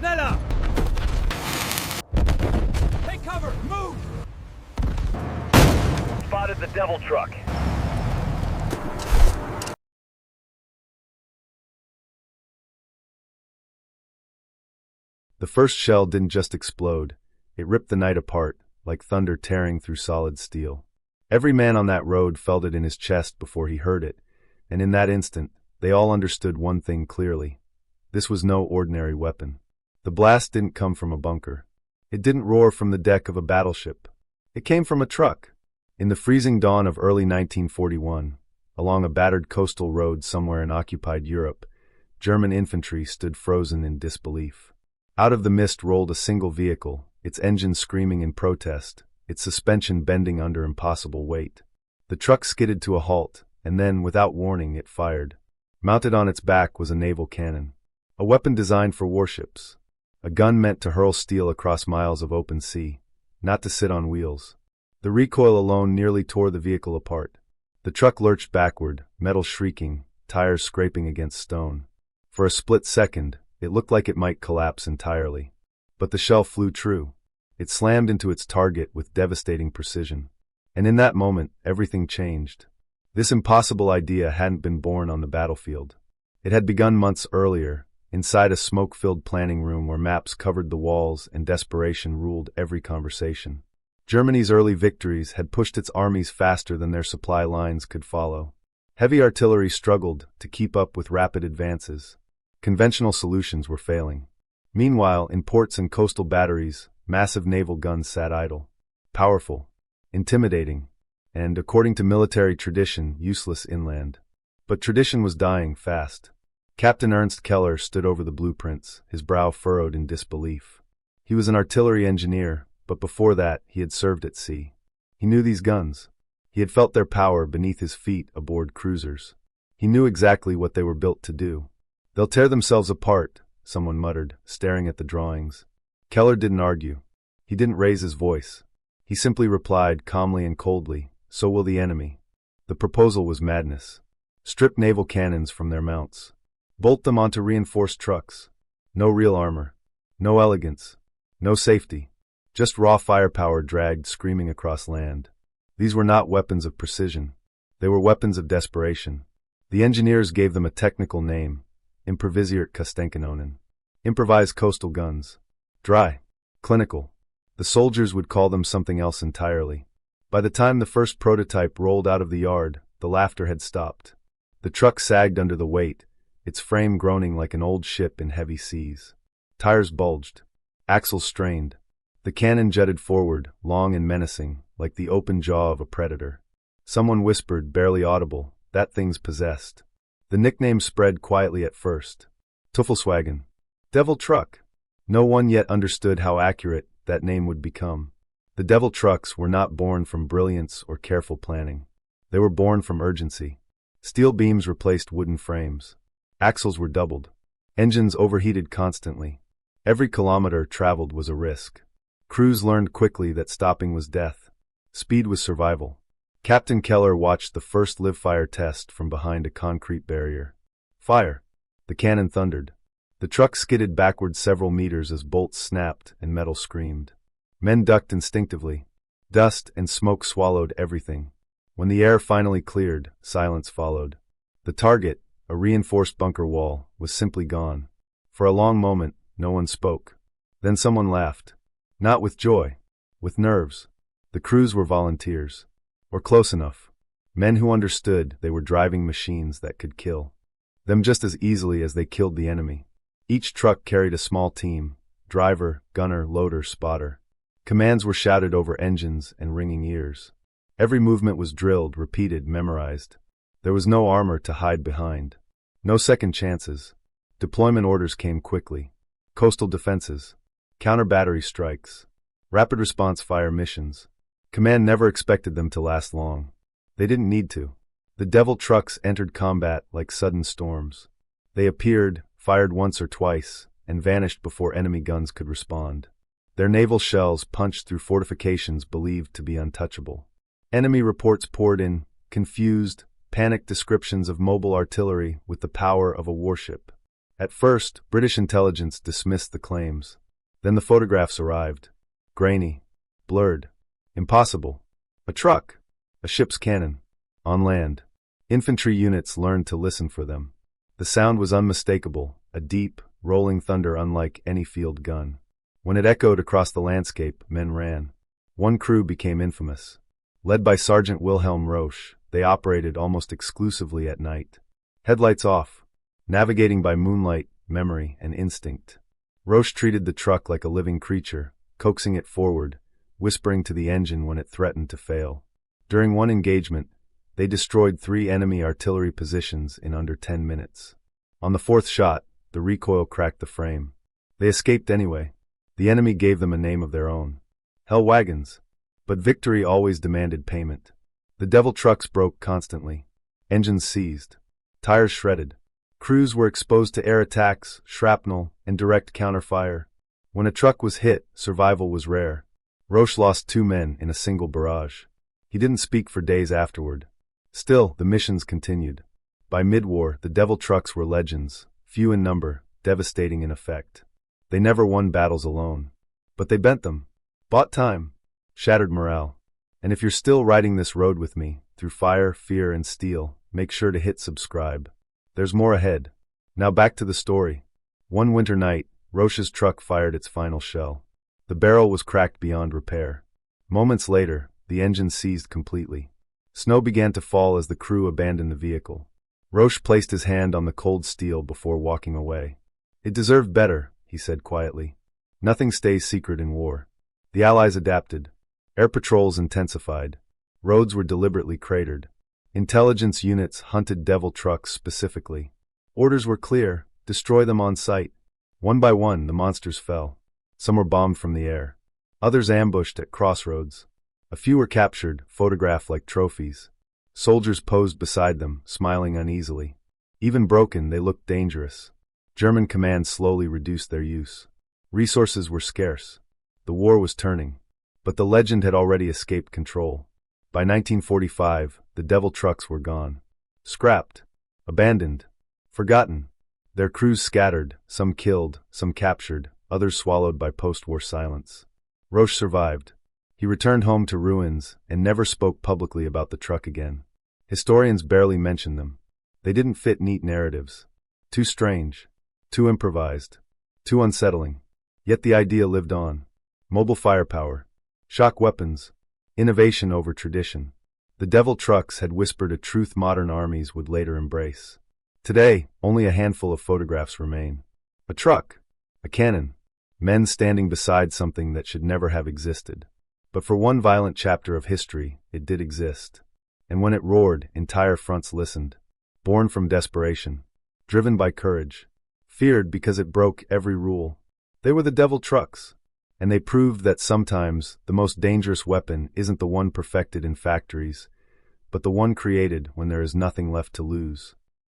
Schneller! Take cover! Move! Spotted the Devil truck. The first shell didn't just explode, it ripped the night apart, like thunder tearing through solid steel. Every man on that road felt it in his chest before he heard it, and in that instant, they all understood one thing clearly. This was no ordinary weapon. The blast didn't come from a bunker. It didn't roar from the deck of a battleship. It came from a truck. In the freezing dawn of early 1941, along a battered coastal road somewhere in occupied Europe, German infantry stood frozen in disbelief. Out of the mist rolled a single vehicle, its engine screaming in protest, its suspension bending under impossible weight. The truck skidded to a halt, and then, without warning, it fired. Mounted on its back was a naval cannon. A weapon designed for warships. A gun meant to hurl steel across miles of open sea, not to sit on wheels. The recoil alone nearly tore the vehicle apart. The truck lurched backward, metal shrieking, tires scraping against stone. For a split second, it looked like it might collapse entirely. But the shell flew true. It slammed into its target with devastating precision. And in that moment, everything changed. This impossible idea hadn't been born on the battlefield. It had begun months earlier, inside a smoke-filled planning room where maps covered the walls and desperation ruled every conversation. Germany's early victories had pushed its armies faster than their supply lines could follow. Heavy artillery struggled to keep up with rapid advances. Conventional solutions were failing. Meanwhile, in ports and coastal batteries, massive naval guns sat idle. Powerful, intimidating, and, according to military tradition, useless inland. But tradition was dying fast. Captain Ernst Keller stood over the blueprints, his brow furrowed in disbelief. He was an artillery engineer, but before that, he had served at sea. He knew these guns. He had felt their power beneath his feet aboard cruisers. He knew exactly what they were built to do. "They'll tear themselves apart," someone muttered, staring at the drawings. Keller didn't argue. He didn't raise his voice. He simply replied calmly and coldly, "So will the enemy." The proposal was madness. Strip naval cannons from their mounts. Bolt them onto reinforced trucks. No real armor. No elegance. No safety. Just raw firepower dragged screaming across land. These were not weapons of precision. They were weapons of desperation. The engineers gave them a technical name: Improvisiert Kastenkanonen. Improvised coastal guns. Dry. Clinical. The soldiers would call them something else entirely. By the time the first prototype rolled out of the yard, the laughter had stopped. The truck sagged under the weight, its frame groaning like an old ship in heavy seas. Tires bulged. Axles strained. The cannon jutted forward, long and menacing, like the open jaw of a predator. Someone whispered, barely audible, "That thing's possessed." The nickname spread quietly at first. Teufelswagen. Devil truck. No one yet understood how accurate that name would become. The Devil trucks were not born from brilliance or careful planning. They were born from urgency. Steel beams replaced wooden frames. Axles were doubled. Engines overheated constantly. Every kilometer traveled was a risk. Crews learned quickly that stopping was death. Speed was survival. Captain Keller watched the first live-fire test from behind a concrete barrier. Fire! The cannon thundered. The truck skidded backward several meters as bolts snapped and metal screamed. Men ducked instinctively. Dust and smoke swallowed everything. When the air finally cleared, silence followed. The target, a reinforced bunker wall, was simply gone. For a long moment, no one spoke. Then someone laughed. Not with joy. With nerves. The crews were volunteers. Or close enough. Men who understood they were driving machines that could kill them just as easily as they killed the enemy. Each truck carried a small team: driver, gunner, loader, spotter. Commands were shouted over engines and ringing ears. Every movement was drilled, repeated, memorized. There was no armor to hide behind. No second chances. Deployment orders came quickly. Coastal defenses. Counter-battery strikes. Rapid response fire missions. Command never expected them to last long. They didn't need to. The Devil trucks entered combat like sudden storms. They appeared, fired once or twice, and vanished before enemy guns could respond. Their naval shells punched through fortifications believed to be untouchable. Enemy reports poured in, confused, panicked descriptions of mobile artillery with the power of a warship. At first, British intelligence dismissed the claims. Then the photographs arrived. Grainy. Blurred. Impossible. A truck. A ship's cannon. On land. Infantry units learned to listen for them. The sound was unmistakable, a deep, rolling thunder unlike any field gun. When it echoed across the landscape, men ran. One crew became infamous. Led by Sergeant Wilhelm Roche, they operated almost exclusively at night. Headlights off. Navigating by moonlight, memory, and instinct. Roche treated the truck like a living creature, coaxing it forward, whispering to the engine when it threatened to fail. During one engagement, they destroyed 3 enemy artillery positions in under 10 minutes. On the 4th shot, the recoil cracked the frame. They escaped anyway. The enemy gave them a name of their own. Hell wagons. But victory always demanded payment. The Devil trucks broke constantly. Engines seized. Tires shredded. Crews were exposed to air attacks, shrapnel, and direct counterfire. When a truck was hit, survival was rare. Roche lost 2 men in a single barrage. He didn't speak for days afterward. Still, the missions continued. By mid-war, the Devil trucks were legends, few in number, devastating in effect. They never won battles alone. But they bent them. Bought time. Shattered morale. And if you're still riding this road with me, through fire, fear, and steel, make sure to hit subscribe. There's more ahead. Now back to the story. One winter night, Roche's truck fired its final shell. The barrel was cracked beyond repair. Moments later, the engine seized completely. Snow began to fall as the crew abandoned the vehicle. Roche placed his hand on the cold steel before walking away. It deserved better, he said quietly. Nothing stays secret in war. The Allies adapted. Air patrols intensified. Roads were deliberately cratered. Intelligence units hunted Devil trucks specifically. Orders were clear: destroy them on sight. One by one, the monsters fell. Some were bombed from the air. Others ambushed at crossroads. A few were captured, photographed like trophies. Soldiers posed beside them, smiling uneasily. Even broken, they looked dangerous. German commands slowly reduced their use. Resources were scarce. The war was turning. But the legend had already escaped control. By 1945, the Devil trucks were gone. Scrapped. Abandoned. Forgotten. Their crews scattered, some killed, some captured, others swallowed by post-war silence. Roche survived. He returned home to ruins and never spoke publicly about the truck again. Historians barely mention them. They didn't fit neat narratives. Too strange. Too improvised. Too unsettling. Yet the idea lived on. Mobile firepower. Shock weapons. Innovation over tradition. The Devil trucks had whispered a truth modern armies would later embrace. Today, only a handful of photographs remain. A truck. A cannon. Men standing beside something that should never have existed. But for one violent chapter of history, it did exist. And when it roared, entire fronts listened. Born from desperation. Driven by courage. Feared because it broke every rule. They were the Devil trucks. And they proved that sometimes the most dangerous weapon isn't the one perfected in factories, but the one created when there is nothing left to lose.